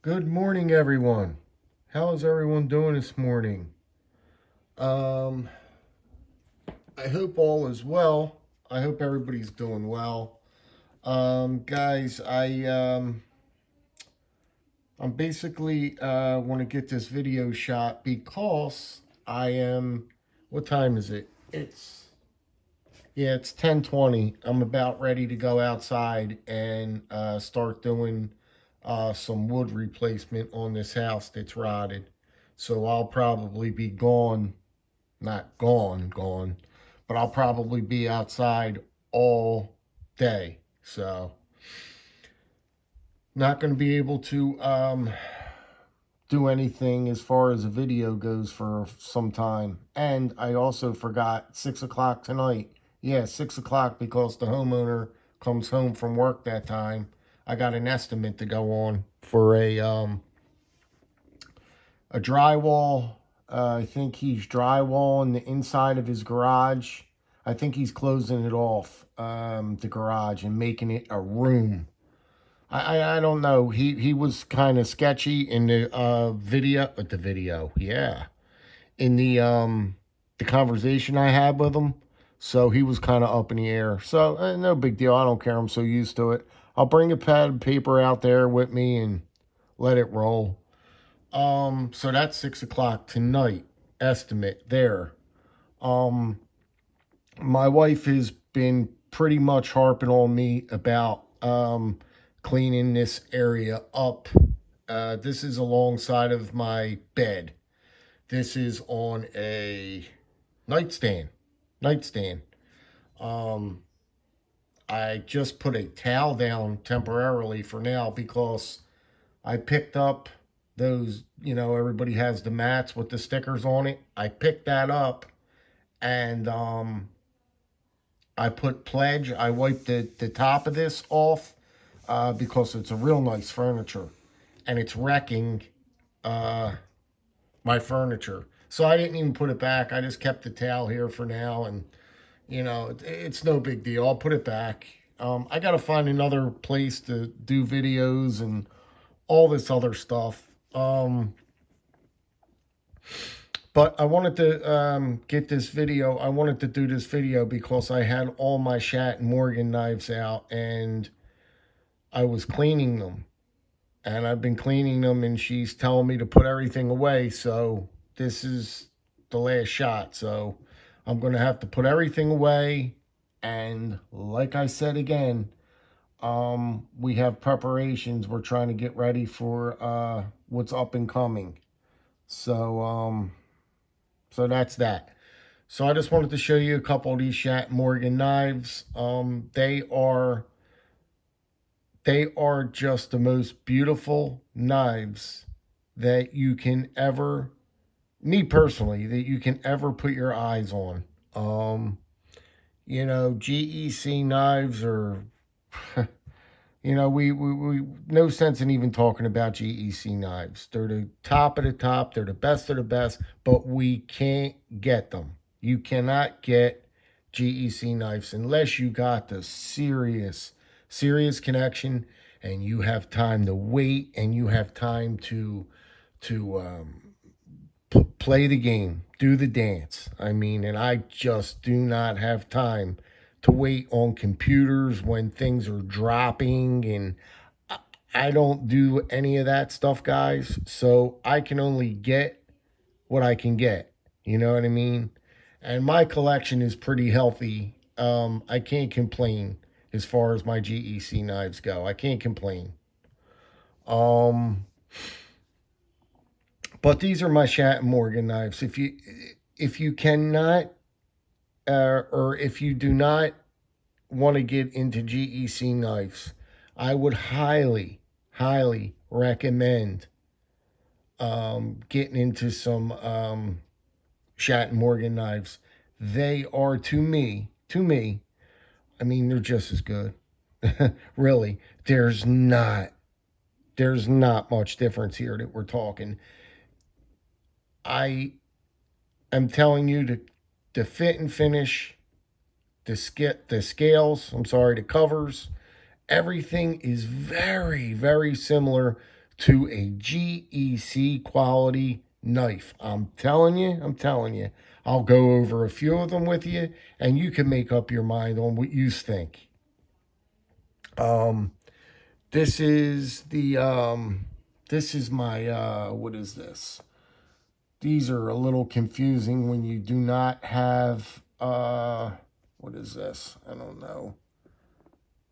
Good morning, everyone. How is everyone doing this morning? Um, I hope all is well. I hope everybody's doing well. Guys, I'm basically want to get this video shot because I am. What time is it? It's 10:20. I'm about ready to go outside and start doing some wood replacement on this house that's rotted. So I'll probably be gone, not gone, but I'll probably be outside all day. So not going to be able to do anything as far as a video goes for some time. And I also forgot 6 o'clock tonight. Yeah, 6 o'clock because the homeowner comes home from work that time. I got an estimate to go on for a drywall. I think he's drywalling the inside of his garage. I think he's closing it off, the garage, and making it a room. I don't know. He was kind of sketchy in the video, yeah. In the conversation I had with him. So he was kind of up in the air. So no big deal. I don't care. I'm so used to it. I'll bring a pad and paper out there with me and let it roll. So that's 6 o'clock tonight. Estimate there. My wife has been pretty much harping on me about cleaning this area up. This is alongside of my bed. This is on a nightstand. Um, I just put a towel down temporarily for now because I picked up those, everybody has the mats with the stickers on it. I picked that up and I put pledge. I wiped the top of this off because it's a real nice furniture and it's wrecking my furniture. So I didn't even put it back. I just kept the towel here for now, and it's no big deal. I'll put it back. I got to find another place to do videos and all this other stuff. But I wanted to get this video. I wanted to do this video because I had all my Schatt and Morgan knives out, and I was cleaning them. And I've been cleaning them, and she's telling me to put everything away. So this is the last shot. So I'm going to have to put everything away. And like I said again, we have preparations. We're trying to get ready for what's up and coming. So that's that. So I just wanted to show you a couple of these Schatt Morgan knives. They are just the most beautiful knives that you can ever, me personally, that you can ever put your eyes on. GEC knives are, we no sense in even talking about GEC knives. They're the top of the top. They're the best of the best, but we can't get them. You cannot get GEC knives unless you got the serious connection and you have time to wait and you have time to play the game, do the dance. And I just do not have time to wait on computers when things are dropping, and I don't do any of that stuff, guys. So I can only get what I can get. You know what I mean? And my collection is pretty healthy. I can't complain as far as my GEC knives go. I can't complain. But these are my Schatt and Morgan knives. If you cannot or if you do not want to get into GEC knives, I would highly recommend getting into some Schatt and Morgan knives. They are to me, they're just as good. Really, there's not much difference here that we're talking. I am telling you the fit and finish, the scales, the covers, everything is very similar to a GEC quality knife. I'm telling you. I'll go over a few of them with you, and you can make up your mind on what you think. This is this is my, what is this? These are a little confusing when you do not have, what is this? I don't know.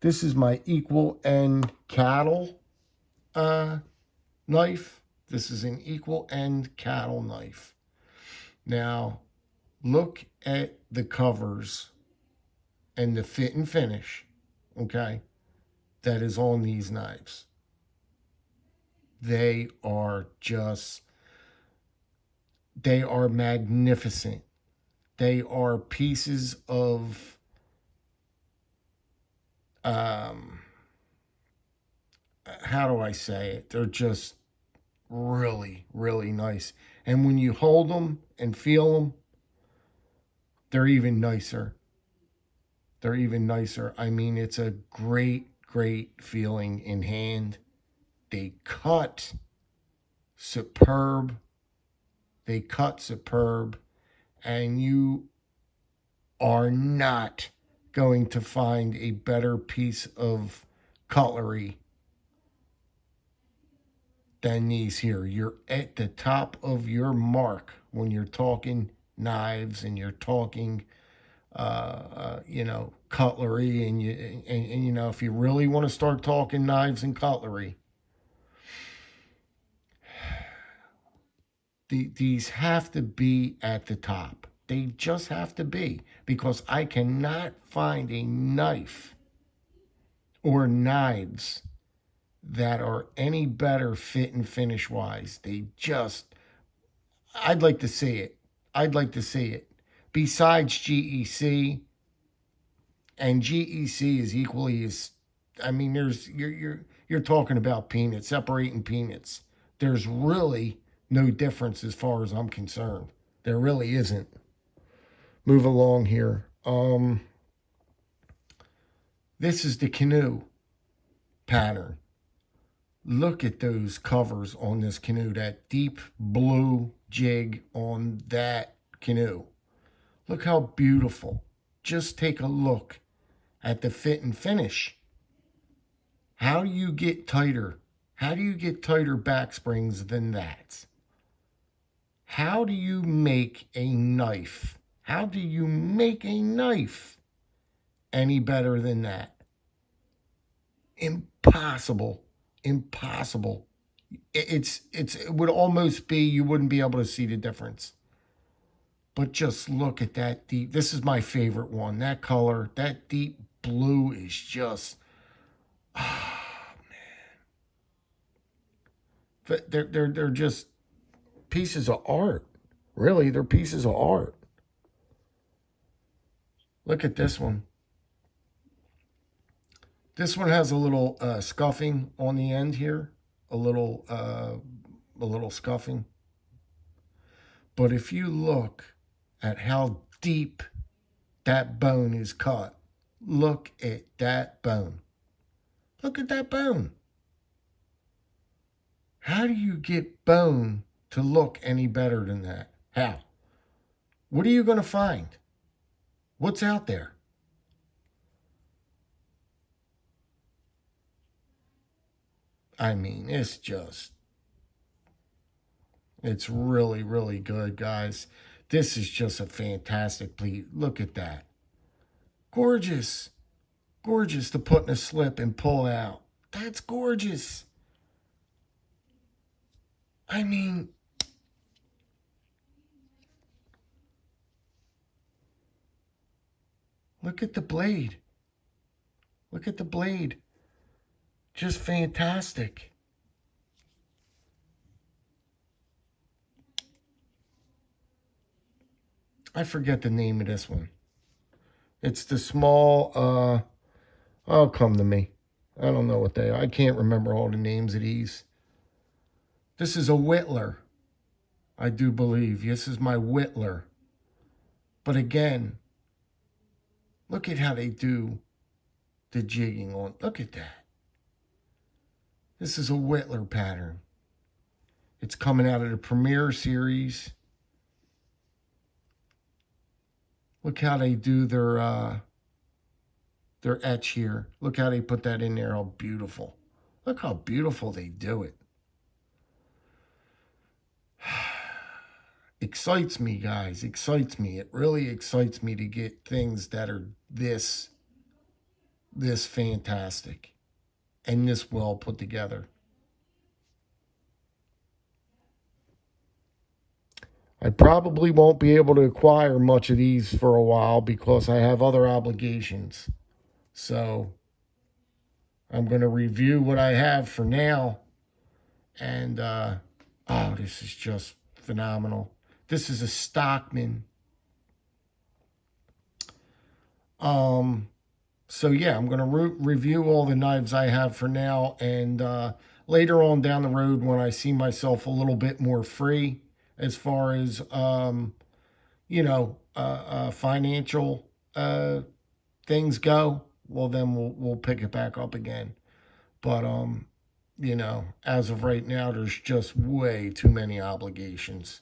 This is my equal end cattle knife. This is an equal end cattle knife. Now, look at the covers and the fit and finish, okay, that is on these knives. They are magnificent. They are pieces of, how do I say it? They're just really, really nice. And when you hold them and feel them, they're even nicer. They're even nicer. I mean, it's a great, great feeling in hand. They cut superb. They cut superb. And you are not going to find a better piece of cutlery than these here. You're at the top of your mark when you're talking knives and you're talking, cutlery, and you know, if you really want to start talking knives and cutlery, these have to be at the top. They just have to be, because I cannot find a knife or knives that are any better fit and finish wise. I'd like to see it. I'd like to see it. Besides GEC, and GEC is equally as, I mean, you're talking about peanuts, separating peanuts. There's really no difference as far as I'm concerned. There really isn't. Move along here. This is the canoe pattern. Look at those covers on this canoe, that deep blue jig on that canoe. Look how beautiful. Just take a look at the fit and finish. How do you get tighter? How do you get tighter back springs than that? How do you make a knife? How do you make a knife any better than that? Impossible. Impossible. It would almost be, you wouldn't be able to see the difference. But just look at that deep. This is my favorite one. That color, that deep blue is just, man. They're just pieces of art. Really, they're pieces of art. Look at this one. This one has a little scuffing on the end here, a little scuffing. But if you look at how deep that bone is cut, look at that bone. Look at that bone. How do you get bone to look any better than that? How? What are you going to find? What's out there? I mean, it's really, really good, guys. This is just a fantastic pleat. Look at that. Gorgeous. Gorgeous to put in a slip and pull out. That's gorgeous. I mean, look at the blade. Look at the blade. Just fantastic. I forget the name of this one. It's the small, oh, come to me. I don't know what they are. I can't remember all the names of these. This is a whittler, I do believe. This is my whittler. But again, look at how they do the jigging on. Look at that. This is a Whittler pattern. It's coming out of the Premier series. Look how they do their etch here. Look how they put that in there. How beautiful. Look how beautiful they do it. Excites me, guys. Excites me. It really excites me to get things that are this fantastic and this well put together. I probably won't be able to acquire much of these for a while because I have other obligations. So I'm going to review what I have for now. And, oh, this is just phenomenal. This is a Stockman. So yeah, I'm going to review all the knives I have for now. And later on down the road, when I see myself a little bit more free as far as, financial things go, well, then we'll pick it back up again. But, as of right now, there's just way too many obligations.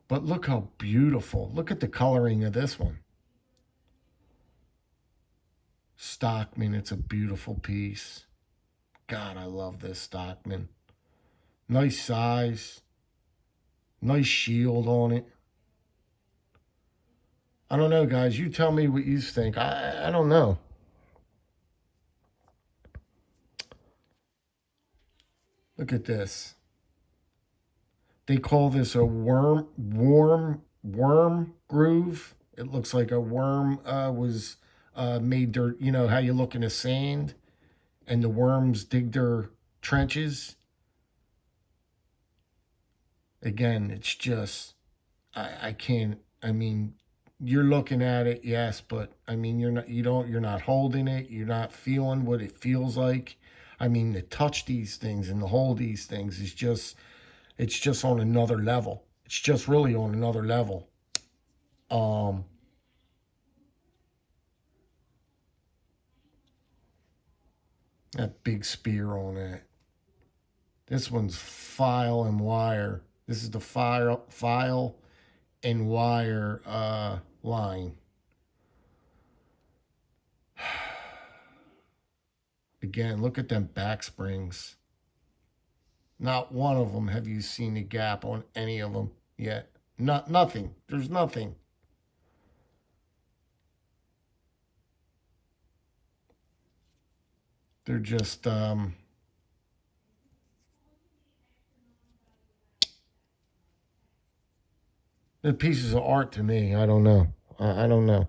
But look how beautiful. Look at the coloring of this one. Stockman, it's a beautiful piece. God, I love this Stockman. Nice size. Nice shield on it. I don't know, guys. You tell me what you think. I don't know. Look at this. They call this a worm groove. It looks like a worm was made their, how you look in the sand and the worms dig their trenches. Again, it's just, I can't, you're looking at it, yes, but you're not holding it. You're not feeling what it feels like. To touch these things and to hold these things is just, it's just on another level. It's just really on another level. That big spear on that. This one's file and wire. This is the file and wire line. Again, look at them back springs. Not one of them have you seen a gap on any of them yet. Nothing. There's nothing. They're just they're pieces of art to me. I don't know. I don't know.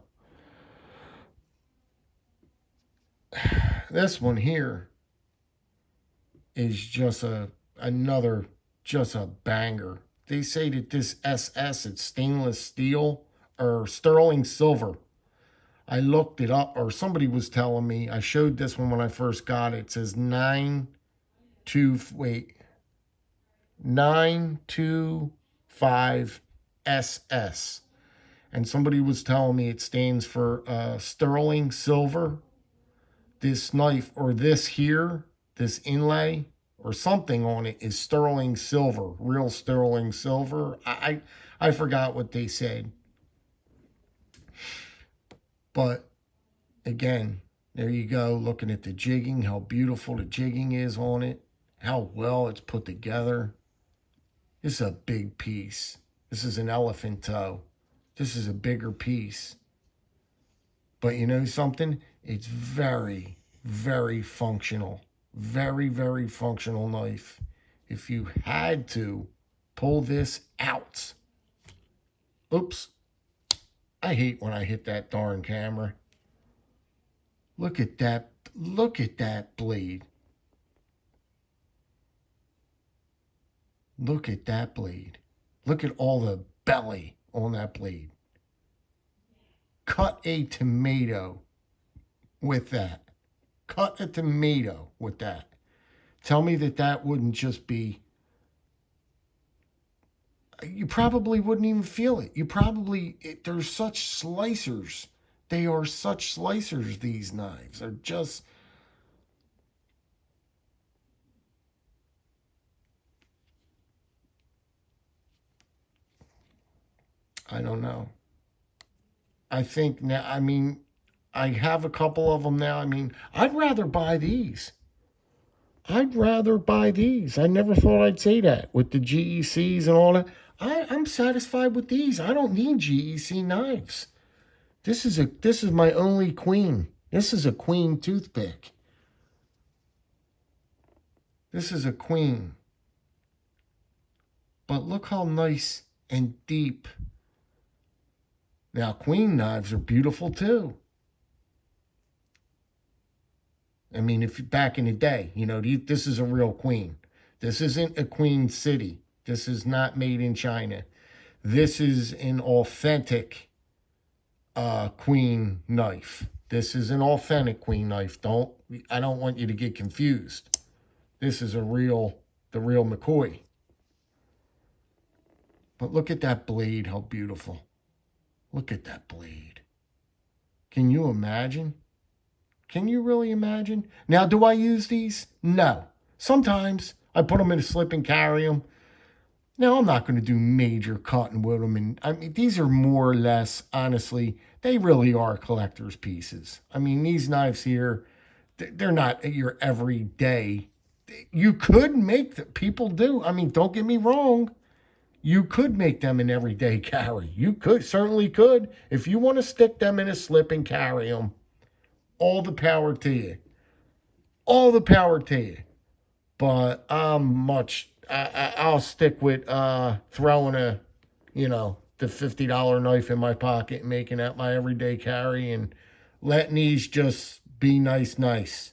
This one here is just another banger. They say that this SS, it's stainless steel or sterling silver. I looked it up, or somebody was telling me. I showed this one when I first got it. It says 925 SS. And somebody was telling me it stands for sterling silver. This knife, or this here, this inlay, or something on it is sterling silver, real sterling silver. I forgot what they said. But again, there you go, looking at the jigging, how beautiful the jigging is on it, how well it's put together. This is a big piece. This is an elephant toe. This is a bigger piece. But you know something? It's very, very functional. Very, very functional knife. If you had to pull this out. Oops. I hate when I hit that darn camera. Look at that. Look at that blade. Look at that blade. Look at all the belly on that blade. Cut a tomato with that. Cut a tomato with that. Tell me that wouldn't just be... You probably wouldn't even feel it. They're such slicers. They are such slicers, these knives. They're just I don't know. I think now, I mean, I have a couple of them now. I mean, I'd rather buy these. I'd rather buy these. I never thought I'd say that with the GECs and all that. I'm satisfied with these. I don't need GEC knives. This is my only queen. This is a queen toothpick. This is a queen. But look how nice and deep. Now, queen knives are beautiful too. I mean, if back in the day, you know, this is a real queen. This isn't a Queen City. This is not made in China. This is an authentic queen knife. This is an authentic queen knife. I don't want you to get confused. This is the real McCoy. But look at that blade, how beautiful. Look at that blade. Can you imagine? Can you really imagine? Now, do I use these? No. Sometimes I put them in a slip and carry them. Now, I'm not going to do major cutting with them. And I mean, these are more or less, honestly, they really are collector's pieces. I mean, these knives here, they're not your everyday. You could make them. People do. I mean, don't get me wrong. You could make them an everyday carry. You certainly could. If you want to stick them in a slip and carry them, all the power to you. All the power to you. But I'll stick with throwing the $50 knife in my pocket and making that my everyday carry and letting these just be nice.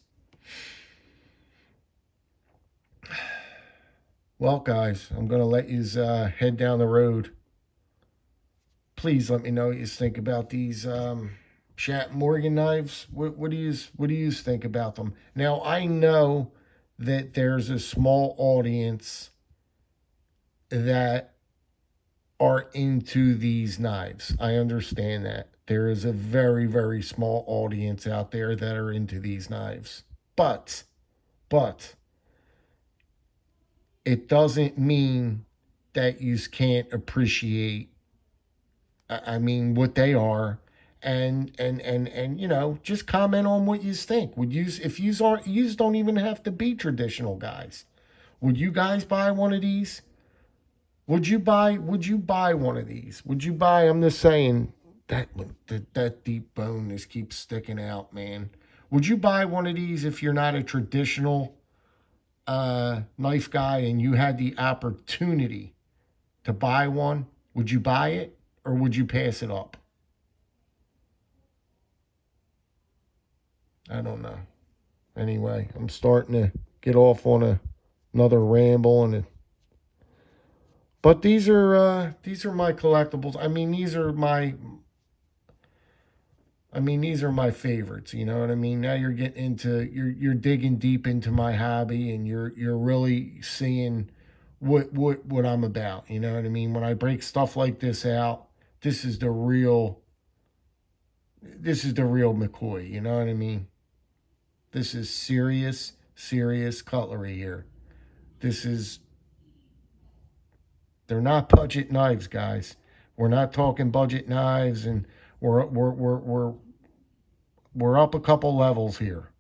Well, guys, I'm going to let you head down the road. Please let me know what you think about these Schatt Morgan knives. What do you think about them? Now, I know that there's a small audience that are into these knives. I understand that. There is a very, very small audience out there that are into these knives. But it doesn't mean that you can't appreciate, I mean, what they are. And just comment on what you think. If you don't even have to be traditional guys. Would you guys buy one of these? Would you buy one of these? Would you buy, I'm just saying, that deep bone just keeps sticking out, man. Would you buy one of these if you're not a traditional knife guy and you had the opportunity to buy one? Would you buy it or would you pass it up? I don't know. Anyway, I'm starting to get off on another ramble, but these are my collectibles. I mean, these are my favorites. You know what I mean? Now you're getting into you're digging deep into my hobby, and you're really seeing what I'm about. You know what I mean? When I break stuff like this out, this is the real McCoy. You know what I mean? This is serious cutlery here. They're not budget knives, guys. We're not talking budget knives, and we're up a couple levels here.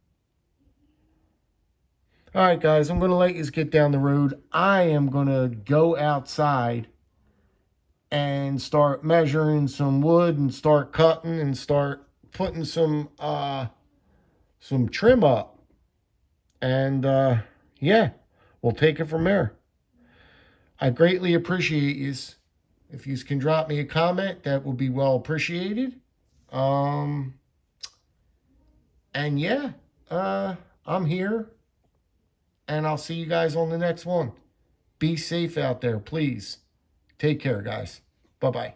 All right, guys, I'm going to let you get down the road. I am going to go outside and start measuring some wood and start cutting and start putting some trim up. And, yeah, we'll take it from there. I greatly appreciate you. If you can drop me a comment, that would be well appreciated. And yeah, I'm here. And I'll see you guys on the next one. Be safe out there, please. Take care, guys. Bye-bye.